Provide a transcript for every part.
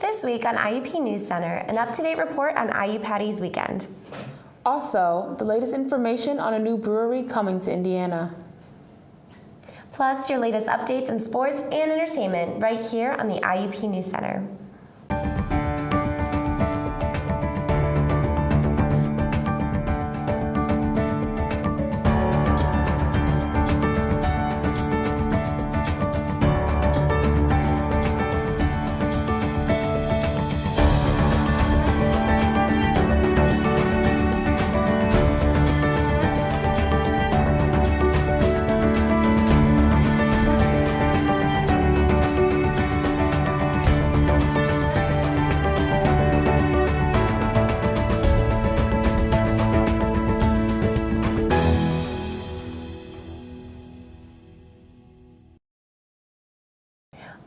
This week on IUP NewsCenter, an up-to-date report on IU Patty's weekend. Also, the latest information on a new brewery coming to Indiana. Plus, your latest updates in sports and entertainment right here on the IUP NewsCenter.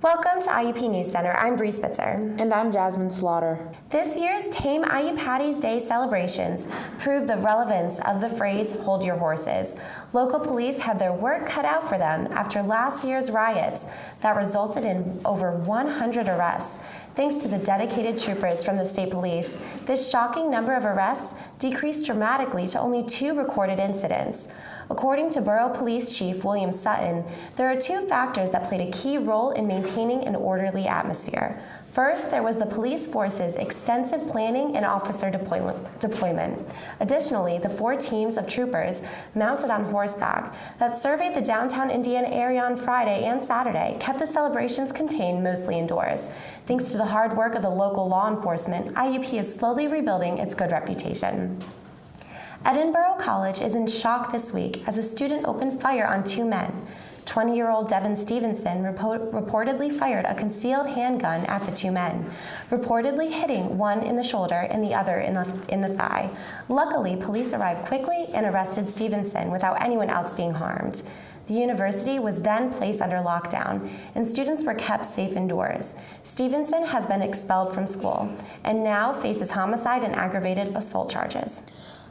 Welcome to IUP NewsCenter. I'm Bree Spitzer. And I'm Jasmine Slaughter. This year's Tame IU Patty's Day celebrations prove the relevance of the phrase, "hold your horses." Local police had their work cut out for them after last year's riots that resulted in over 100 arrests. Thanks to the dedicated troopers from the state police, this shocking number of arrests decreased dramatically to only 2 recorded incidents. According to Borough Police Chief William Sutton, there are 2 factors that played a key role in maintaining an orderly atmosphere. First, there was the police force's extensive planning and officer deployment. Additionally, the 4 teams of troopers mounted on horseback that surveyed the downtown Indiana area on Friday and Saturday kept the celebrations contained mostly indoors. Thanks to the hard work of the local law enforcement, IUP is slowly rebuilding its good reputation. Edinboro College is in shock this week as a student opened fire on 2 men. 20-year-old Devin Stevenson reportedly fired a concealed handgun at the 2 men, reportedly hitting one in the shoulder and the other in the thigh. Luckily, police arrived quickly and arrested Stevenson without anyone else being harmed. The university was then placed under lockdown, and students were kept safe indoors. Stevenson has been expelled from school and now faces homicide and aggravated assault charges.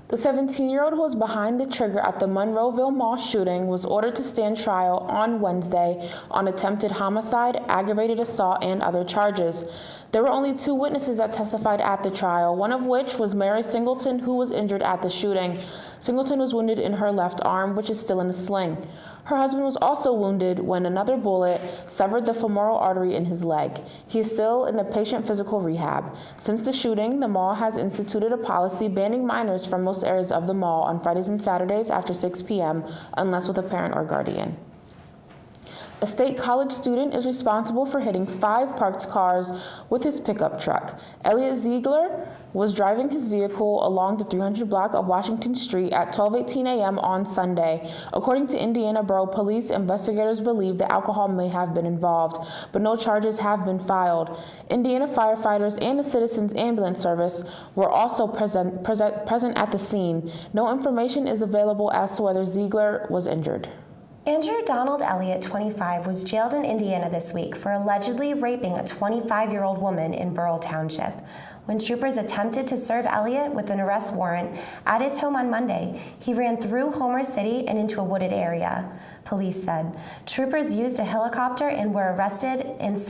The 17-year-old who was behind the trigger at the Monroeville Mall shooting was ordered to stand trial on Wednesday on attempted homicide, aggravated assault, and other charges. There were only 2 witnesses that testified at the trial, one of which was Mary Singleton, who was injured at the shooting. Singleton was wounded in her left arm, which is still in a sling. Her husband was also wounded when another bullet severed the femoral artery in his leg. He is still in a patient physical rehab. Since the shooting, the mall has instituted a policy banning minors from most areas of the mall on Fridays and Saturdays after 6 p.m. unless with a parent or guardian. A state college student is responsible for hitting 5 parked cars with his pickup truck. Elliot Ziegler was driving his vehicle along the 300 block of Washington Street at 12:18 a.m. on Sunday. According to Indiana Borough Police, investigators believe that alcohol may have been involved, but no charges have been filed. Indiana firefighters and the Citizens Ambulance Service were also present at the scene. No information is available as to whether Ziegler was injured. Andrew Donald Elliott, 25, was jailed in Indiana this week for allegedly raping a 25-year-old woman in Burrell Township. When troopers attempted to serve Elliott with an arrest warrant at his home on Monday, he ran through Homer City and into a wooded area, police said. Troopers used a helicopter and were arrested in the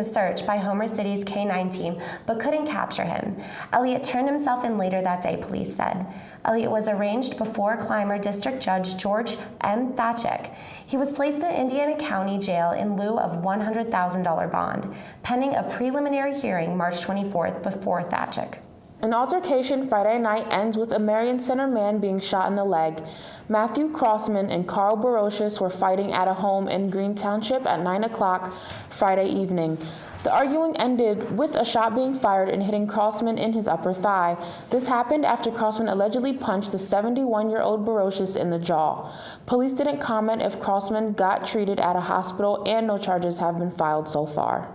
search by Homer City's K-9 team, but couldn't capture him. Elliott turned himself in later that day, police said. Elliott was arraigned before Clymer District Judge George M. Thachek. He was placed in Indiana County Jail in lieu of $100,000 bond, pending a preliminary hearing March 24th before Thachek. An altercation Friday night ends with a Marion Center man being shot in the leg. Matthew Crossman and Carl Barocious were fighting at a home in Green Township at 9 o'clock Friday evening. The arguing ended with a shot being fired and hitting Crossman in his upper thigh. This happened after Crossman allegedly punched the 71-year-old Barocious in the jaw. Police didn't comment if Crossman got treated at a hospital, and no charges have been filed so far.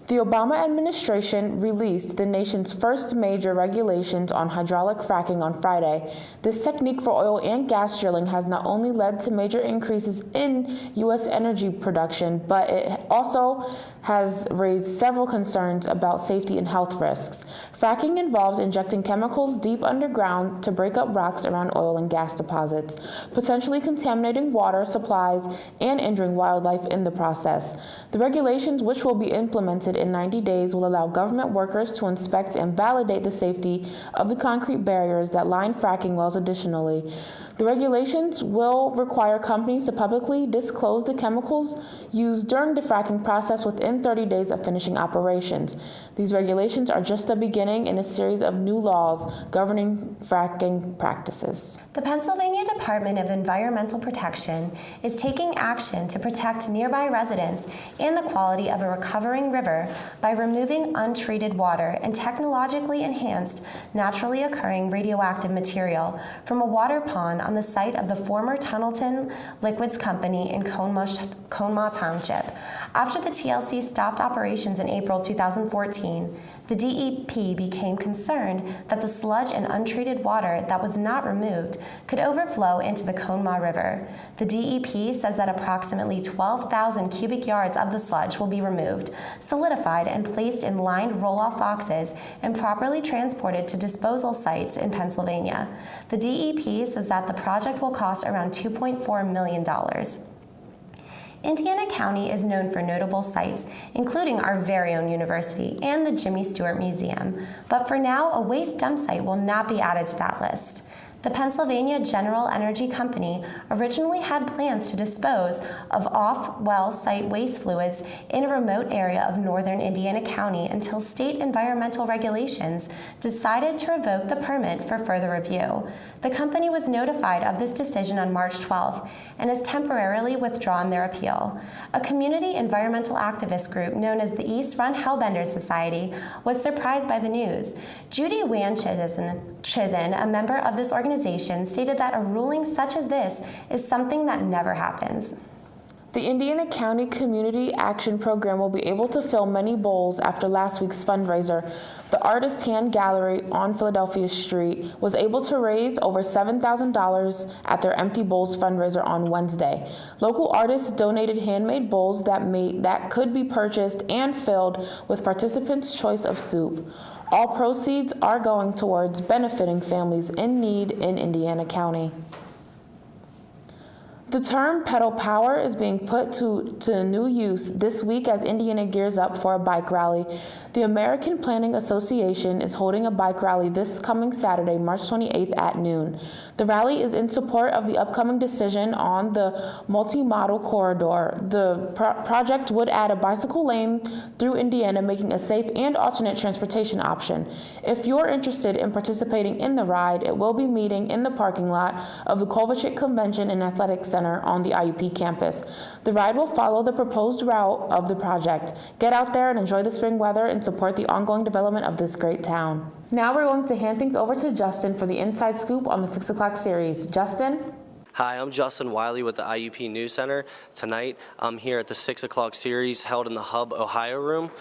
The Obama administration released the nation's first major regulations on hydraulic fracking on Friday. This technique for oil and gas drilling has not only led to major increases in U.S. energy production, but it also has raised several concerns about safety and health risks. Fracking involves injecting chemicals deep underground to break up rocks around oil and gas deposits, potentially contaminating water supplies and injuring wildlife in the process. The regulations, which will be implemented in 90 days, will allow government workers to inspect and validate the safety of the concrete barriers that line fracking wells. Additionally, the regulations will require companies to publicly disclose the chemicals used during the fracking process within 30 days of finishing operations. These regulations are just the beginning in a series of new laws governing fracking practices. The Pennsylvania Department of Environmental Protection is taking action to protect nearby residents and the quality of a recovering river by removing untreated water and technologically enhanced, naturally occurring radioactive material from a water pond on the site of the former Tunnelton Liquids Company in Conemaugh Township. After the TLC stopped operations in April 2014, the DEP became concerned that the sludge and untreated water that was not removed could overflow into the Conemaugh River. The DEP says that approximately 12,000 cubic yards of the sludge will be removed, solidified, and placed in lined roll-off boxes and properly transported to disposal sites in Pennsylvania. The DEP says that the project will cost around $2.4 million. Indiana County is known for notable sites, including our very own university and the Jimmy Stewart Museum. But for now, a waste dump site will not be added to that list. The Pennsylvania General Energy Company originally had plans to dispose of off-well site waste fluids in a remote area of northern Indiana County until state environmental regulations decided to revoke the permit for further review. The company was notified of this decision on March 12th and has temporarily withdrawn their appeal. A community environmental activist group known as the East Run Hellbender Society was surprised by the news. Judy Wan Chisen, a member of this organization, stated that a ruling such as this is something that never happens. The Indiana County Community Action Program will be able to fill many bowls after last week's fundraiser. The Artist Hand Gallery on Philadelphia Street was able to raise over $7,000 at their Empty Bowls fundraiser on Wednesday. Local artists donated handmade bowls that could be purchased and filled with participants' choice of soup. All proceeds are going towards benefiting families in need in Indiana County. The term pedal power is being put to new use this week as Indiana gears up for a bike rally. The American Planning Association is holding a bike rally this coming Saturday, March 28th at noon. The rally is in support of the upcoming decision on the multi-modal corridor. The project would add a bicycle lane through Indiana, making a safe and alternate transportation option. If you're interested in participating in the ride, it will be meeting in the parking lot of the Kovacic Convention and Athletic Center on the IUP campus. The ride will follow the proposed route of the project. Get out there and enjoy the spring weather and support the ongoing development of this great town. Now we're going to hand things over to Justin for the Inside Scoop on the 6 o'clock series. Justin? Hi, I'm Justin Wiley with the IUP NewsCenter. Tonight, I'm here at the 6 o'clock series held in the Hub Ohio room.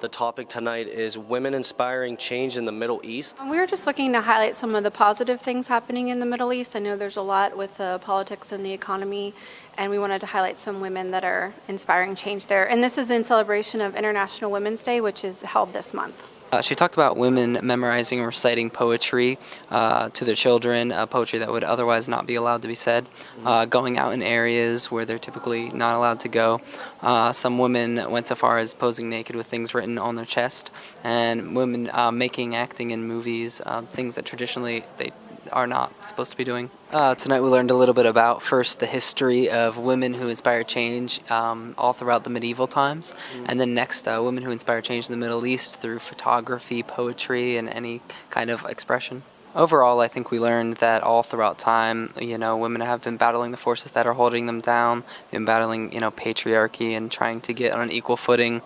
The topic tonight is Women Inspiring Change in the Middle East. We were just looking to highlight some of the positive things happening in the Middle East. I know there's a lot with the politics and the economy, and we wanted to highlight some women that are inspiring change there. And this is in celebration of International Women's Day, which is held this month. She talked about women memorizing and reciting poetry to their children, poetry that would otherwise not be allowed to be said, going out in areas where they're typically not allowed to go. Some women went so far as posing naked with things written on their chest, and women acting in movies, things that traditionally they are not supposed to be doing. Tonight we learned a little bit about, first, the history of women who inspire change all throughout the medieval times, and then next, women who inspire change in the Middle East through photography, poetry, and any kind of expression. Overall, I think we learned that all throughout time, women have been battling the forces that are holding them down, been battling, patriarchy and trying to get on an equal footing,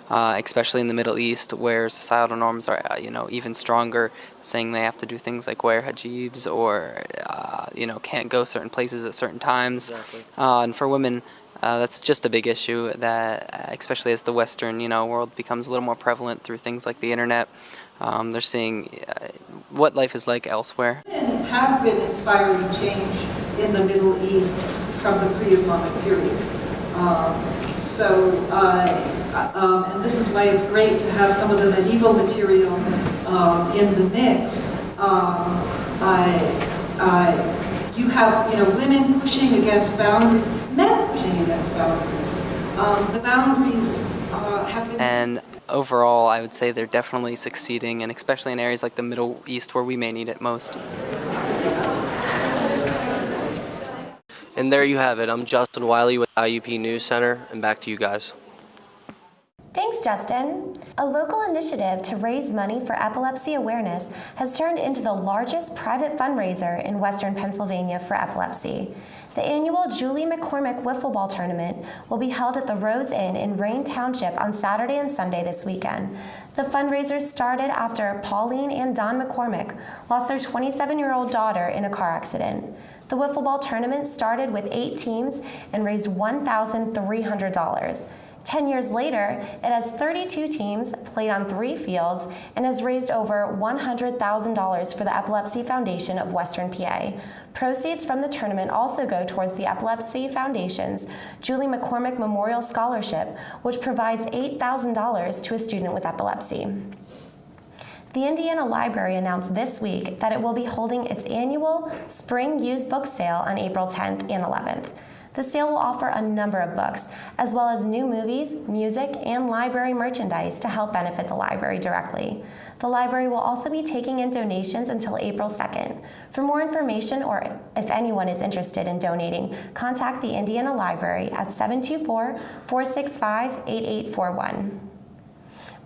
especially in the Middle East, where societal norms are, even stronger, saying they have to do things like wear hijabs or can't go certain places at certain times. Exactly. And for women, that's just a big issue that, especially as the Western, world becomes a little more prevalent through things like the internet, they're seeing what life is like elsewhere. Women have been inspiring change in the Middle East from the pre-Islamic period. And this is why it's great to have some of the medieval material in the mix. You have, women pushing against boundaries, men pushing against boundaries. The boundaries have been... And overall, I would say they're definitely succeeding, and especially in areas like the Middle East where we may need it most. And there you have it. I'm Justin Wiley with IUP NewsCenter, and back to you guys. Thanks, Justin. A local initiative to raise money for epilepsy awareness has turned into the largest private fundraiser in Western Pennsylvania for epilepsy. The annual Julie McCormick Wiffle Ball Tournament will be held at the Rose Inn in Rain Township on Saturday and Sunday this weekend. The fundraiser started after Pauline and Don McCormick lost their 27-year-old daughter in a car accident. The Wiffle Ball Tournament started with 8 teams and raised $1,300. 10 years later, it has 32 teams, played on 3 fields, and has raised over $100,000 for the Epilepsy Foundation of Western PA. Proceeds from the tournament also go towards the Epilepsy Foundation's Julie McCormick Memorial Scholarship, which provides $8,000 to a student with epilepsy. The Indiana Library announced this week that it will be holding its annual Spring Used Book Sale on April 10th and 11th. The sale will offer a number of books, as well as new movies, music, and library merchandise to help benefit the library directly. The library will also be taking in donations until April 2nd. For more information, or if anyone is interested in donating, contact the Indiana Library at 724-465-8841.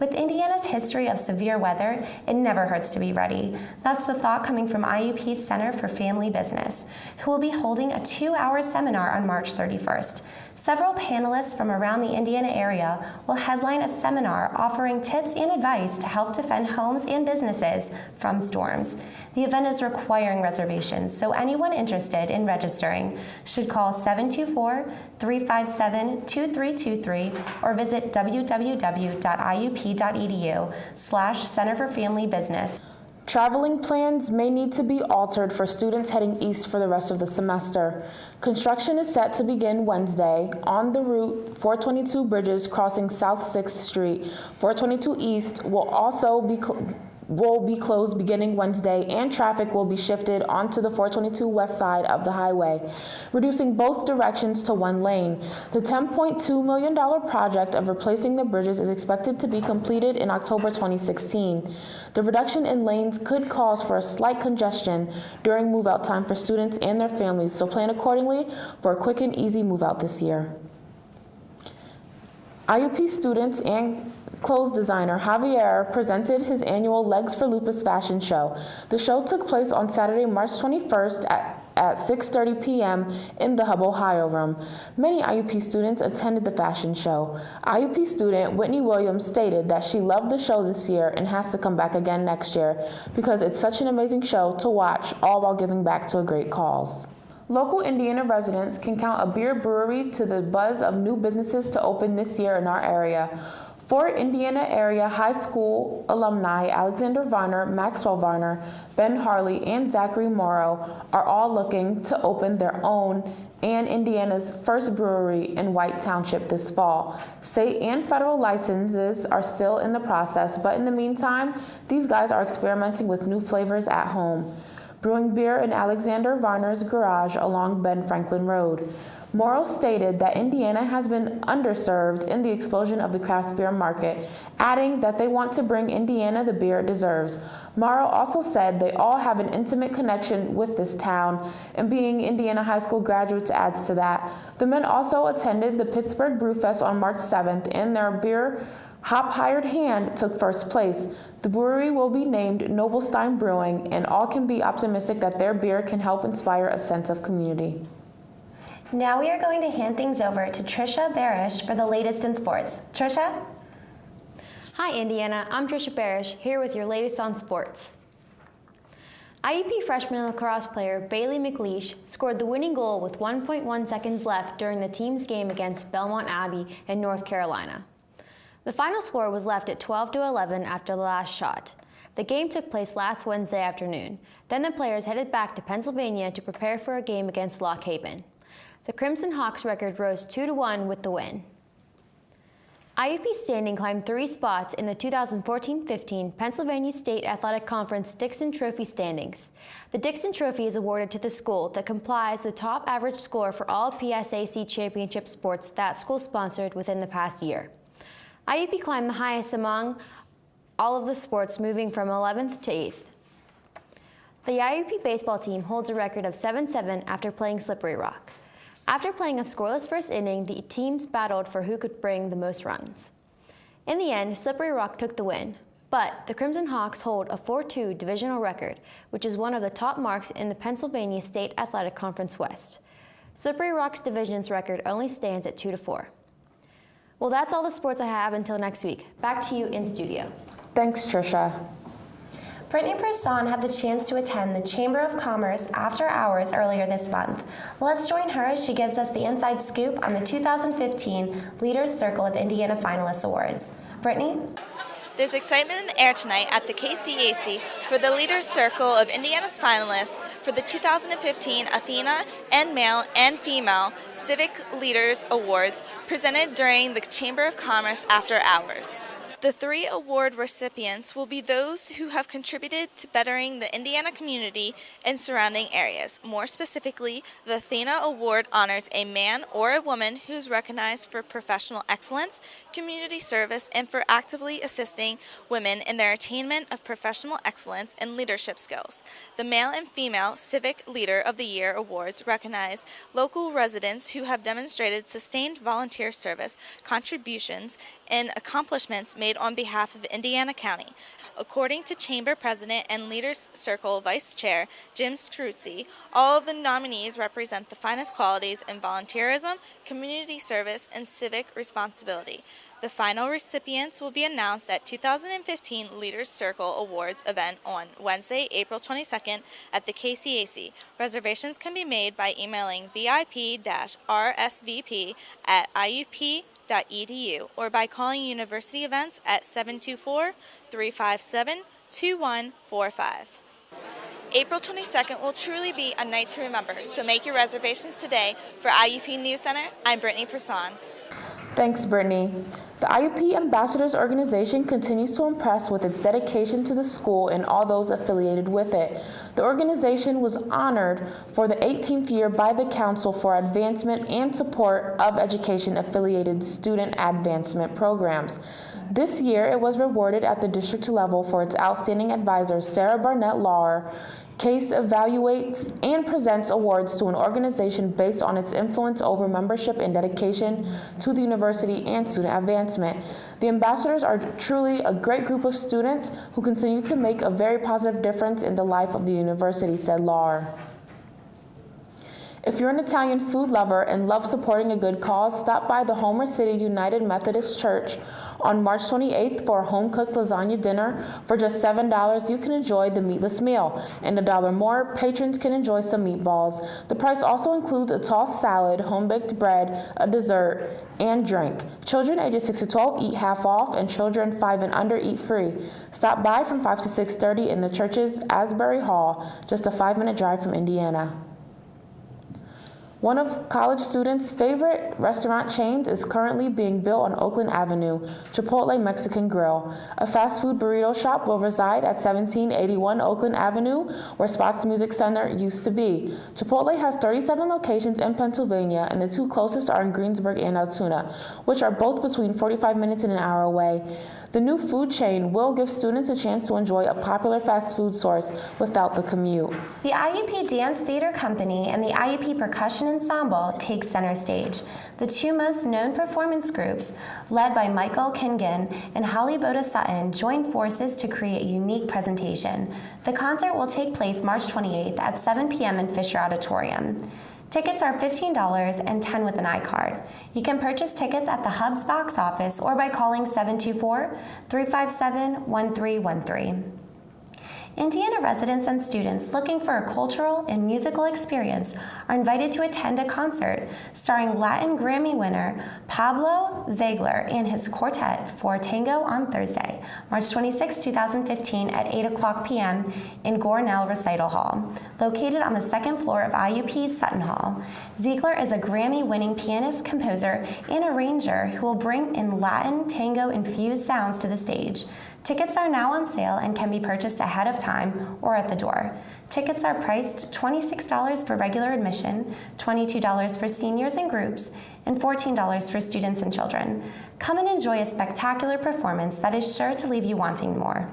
With Indiana's history of severe weather, it never hurts to be ready. That's the thought coming from IUP's Center for Family Business, who will be holding a 2-hour seminar on March 31st. Several panelists from around the Indiana area will headline a seminar offering tips and advice to help defend homes and businesses from storms. The event is requiring reservations, so anyone interested in registering should call 724-357-2323 or visit www.iup.edu/Center for Family Business. Traveling plans may need to be altered for students heading east for the rest of the semester. Construction is set to begin Wednesday on the route 422 bridges crossing South 6th Street. 422 East will also be closed beginning Wednesday, and traffic will be shifted onto the 422 west side of the highway, reducing both directions to 1 lane. The $10.2 million project of replacing the bridges is expected to be completed in October 2016. The reduction in lanes could cause for a slight congestion during move-out time for students and their families, so plan accordingly for a quick and easy move-out this year. IUP students and clothes designer Javier presented his annual Legs for Lupus fashion show. The show took place on Saturday, March 21st at 6:30 p.m. in the Hub Ohio room. Many IUP students attended the fashion show. IUP student Whitney Williams stated that she loved the show this year and has to come back again next year because it's such an amazing show to watch, all while giving back to a great cause. Local Indiana residents can count a beer brewery to the buzz of new businesses to open this year in our area. 4 Indiana area high school alumni, Alexander Varner, Maxwell Varner, Ben Harley, and Zachary Morrow, are all looking to open their own and Indiana's first brewery in White Township this fall. State and federal licenses are still in the process, but in the meantime, these guys are experimenting with new flavors at home, brewing beer in Alexander Varner's garage along Ben Franklin Road. Morrow stated that Indiana has been underserved in the explosion of the craft beer market, adding that they want to bring Indiana the beer it deserves. Morrow also said they all have an intimate connection with this town, and being Indiana high school graduates adds to that. The men also attended the Pittsburgh Brewfest on March 7th, and their beer Hop Hired Hand took first place. The brewery will be named Noblestein Brewing, and all can be optimistic that their beer can help inspire a sense of community. Now we are going to hand things over to Trisha Barish for the latest in sports. Trisha? Hi Indiana, I'm Trisha Barish, here with your latest on sports. IUP freshman lacrosse player Bailey McLeish scored the winning goal with 1.1 seconds left during the team's game against Belmont Abbey in North Carolina. The final score was left at 12-11 after the last shot. The game took place last Wednesday afternoon. Then the players headed back to Pennsylvania to prepare for a game against Lock Haven. The Crimson Hawks record rose 2-1 with the win. IUP standing climbed 3 spots in the 2014-15 Pennsylvania State Athletic Conference Dixon Trophy standings. The Dixon Trophy is awarded to the school that complies the top average score for all PSAC championship sports that school sponsored within the past year. IUP climbed the highest among all of the sports, moving from 11th to 8th. The IUP baseball team holds a record of 7-7 after playing Slippery Rock. After playing a scoreless first inning, the teams battled for who could bring the most runs. In the end, Slippery Rock took the win, but the Crimson Hawks hold a 4-2 divisional record, which is one of the top marks in the Pennsylvania State Athletic Conference West. Slippery Rock's division's record only stands at 2-4. Well, that's all the sports I have until next week. Back to you in studio. Thanks, Trisha. Brittany Person had the chance to attend the Chamber of Commerce after hours earlier this month. Let's join her as she gives us the inside scoop on the 2015 Leaders Circle of Indiana Finalists Awards. Brittany? There's excitement in the air tonight at the KCAC for the Leaders Circle of Indiana's finalists for the 2015 Athena and Male and Female Civic Leaders Awards presented during the Chamber of Commerce after hours. The 3 award recipients will be those who have contributed to bettering the Indiana community and surrounding areas. More specifically, the Athena Award honors a man or a woman who is recognized for professional excellence, community service, and for actively assisting women in their attainment of professional excellence and leadership skills. The Male and Female Civic Leader of the Year Awards recognize local residents who have demonstrated sustained volunteer service, contributions, and accomplishments made on behalf of Indiana County. According to Chamber President and Leaders Circle Vice Chair Jim Scruzzi, all of the nominees represent the finest qualities in volunteerism, community service, and civic responsibility. The final recipients will be announced at 2015 Leaders Circle Awards event on Wednesday, April 22nd at the KCAC. Reservations can be made by emailing VIP-RSVP@IUP.edu or by calling University Events at 724-357-2145. April 22nd will truly be a night to remember, so make your reservations today. For IUP NewsCenter, I'm Brittany Person. Thanks, Brittany. The IUP Ambassadors Organization continues to impress with its dedication to the school and all those affiliated with it. The organization was honored for the 18th year by the Council for Advancement and Support of Education-affiliated student advancement programs. This year, it was rewarded at the district level for its outstanding advisor, Sarah Barnett Lauer. CASE evaluates and presents awards to an organization based on its influence over membership and dedication to the university and student advancement. The ambassadors are truly a great group of students who continue to make a very positive difference in the life of the university, said Lauer. If you're an Italian food lover and love supporting a good cause, stop by the Homer City United Methodist Church on March 28th for a home-cooked lasagna dinner. For just $7, you can enjoy the meatless meal, and $1 more, patrons can enjoy some meatballs. The price also includes a tossed salad, home-baked bread, a dessert, and drink. Children ages 6 to 12 eat half off, and children 5 and under eat free. Stop by from 5 to 6:30 in the church's Asbury Hall, just a 5-minute drive from Indiana. One of college students' favorite restaurant chains is currently being built on Oakland Avenue, Chipotle Mexican Grill. A fast food burrito shop will reside at 1781 Oakland Avenue, where Spots Music Center used to be. Chipotle has 37 locations in Pennsylvania, and the 2 closest are in Greensburg and Altoona, which are both between 45 minutes and an hour away. The new food chain will give students a chance to enjoy a popular fast food source without the commute. The IUP Dance Theater Company and the IUP Percussion Ensemble take center stage. The 2 most known performance groups, led by Michael Kingan and Holly Boda Sutton, join forces to create a unique presentation. The concert will take place March 28th at 7 p.m. in Fisher Auditorium. Tickets are $15 and $10 with an iCard. You can purchase tickets at the Hub's box office or by calling 724-357-1313. Indiana residents and students looking for a cultural and musical experience are invited to attend a concert starring Latin Grammy winner Pablo Ziegler and his quartet for Tango on Thursday, March 26, 2015 at 8:00 p.m. in Gornell Recital Hall, located on the second floor of IUP's Sutton Hall. Ziegler is a Grammy-winning pianist, composer, and arranger who will bring in Latin tango-infused sounds to the stage. Tickets are now on sale and can be purchased ahead of time or at the door. Tickets are priced $26 for regular admission, $22 for seniors and groups, and $14 for students and children. Come and enjoy a spectacular performance that is sure to leave you wanting more.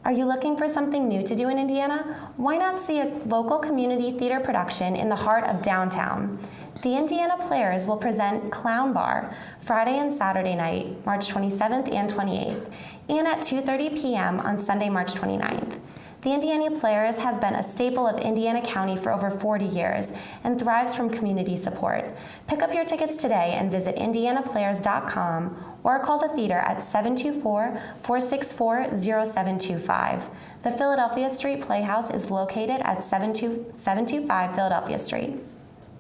Are you looking for something new to do in Indiana? Why not see a local community theater production in the heart of downtown? The Indiana Players will present Clown Bar Friday and Saturday night, March 27th and 28th, and at 2:30 p.m. on Sunday, March 29th. The Indiana Players has been a staple of Indiana County for over 40 years and thrives from community support. Pick up your tickets today and visit indianaplayers.com or call the theater at 724-464-0725. The Philadelphia Street Playhouse is located at 725 Philadelphia Street.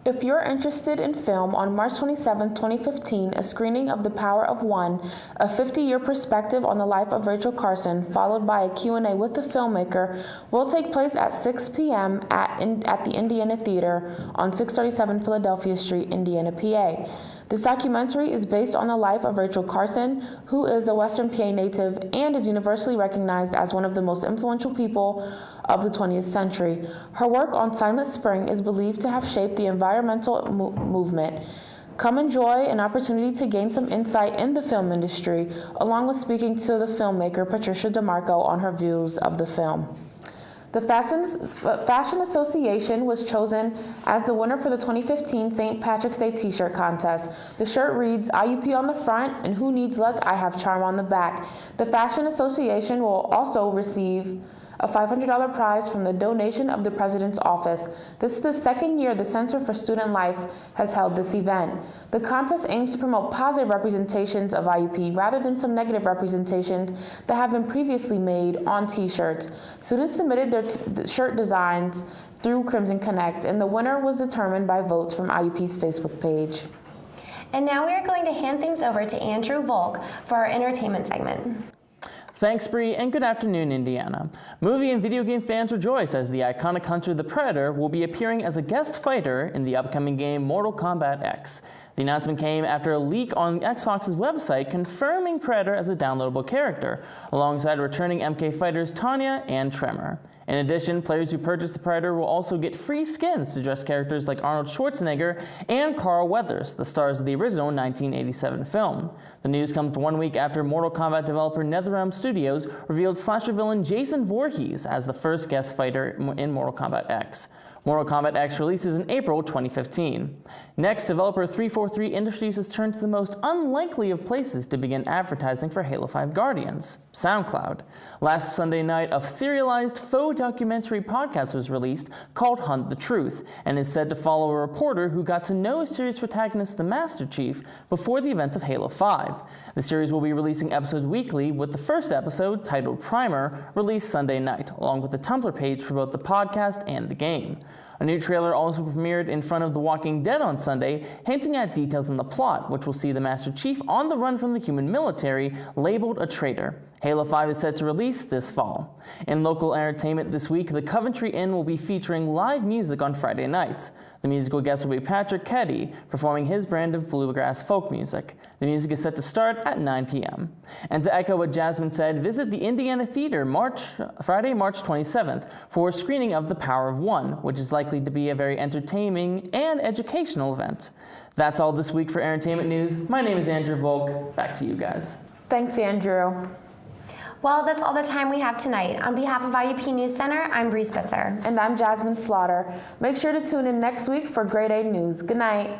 If you're interested in film, on March 27, 2015, a screening of The Power of One, a 50-year perspective on the life of Rachel Carson, followed by a Q&A with the filmmaker, will take place at 6 p.m. at the Indiana Theater on 637 Philadelphia Street, Indiana, PA. This documentary is based on the life of Rachel Carson, who is a Western PA native and is universally recognized as one of the most influential people of the 20th century. Her work on Silent Spring is believed to have shaped the environmental movement. Come enjoy an opportunity to gain some insight in the film industry, along with speaking to the filmmaker Patricia DeMarco on her views of the film. The Fashion Association was chosen as the winner for the 2015 St. Patrick's Day t-shirt contest. The shirt reads, IUP on the front and who needs luck, I have charm on the back. The Fashion Association will also receive a $500 prize from the donation of the President's Office. This is the second year the Center for Student Life has held this event. The contest aims to promote positive representations of IUP rather than some negative representations that have been previously made on t-shirts. Students submitted their shirt designs through Crimson Connect, and the winner was determined by votes from IUP's Facebook page. And now we are going to hand things over to Andrew Volk for our entertainment segment. Thanks, Bree, and good afternoon, Indiana. Movie and video game fans rejoice as the iconic hunter the Predator will be appearing as a guest fighter in the upcoming game Mortal Kombat X. The announcement came after a leak on Xbox's website confirming Predator as a downloadable character, alongside returning MK fighters Tanya and Tremor. In addition, players who purchase the Predator will also get free skins to dress characters like Arnold Schwarzenegger and Carl Weathers, the stars of the original 1987 film. The news comes 1 week after Mortal Kombat developer NetherRealm Studios revealed slasher villain Jason Voorhees as the first guest fighter in Mortal Kombat X. Mortal Kombat X releases in April 2015. Next, developer 343 Industries has turned to the most unlikely of places to begin advertising for Halo 5 Guardians, SoundCloud. Last Sunday night, a serialized faux documentary podcast was released called Hunt the Truth, and is said to follow a reporter who got to know series protagonist the Master Chief before the events of Halo 5. The series will be releasing episodes weekly, with the first episode, titled Primer, released Sunday night, along with the Tumblr page for both the podcast and the game. A new trailer also premiered in front of The Walking Dead on Sunday, hinting at details in the plot, which will see the Master Chief on the run from the human military, labeled a traitor. Halo 5 is set to release this fall. In local entertainment this week, the Coventry Inn will be featuring live music on Friday nights. The musical guest will be Patrick Keddy, performing his brand of bluegrass folk music. The music is set to start at 9 p.m. And to echo what Jasmine said, visit the Indiana Theater Friday, March 27th for a screening of The Power of One, which is likely to be a very entertaining and educational event. That's all this week for entertainment news. My name is Andrew Volk. Back to you guys. Thanks, Andrew. Well, that's all the time we have tonight. On behalf of IUP NewsCenter, I'm Bree Spitzer. And I'm Jasmine Slaughter. Make sure to tune in next week for Grade A News. Good night.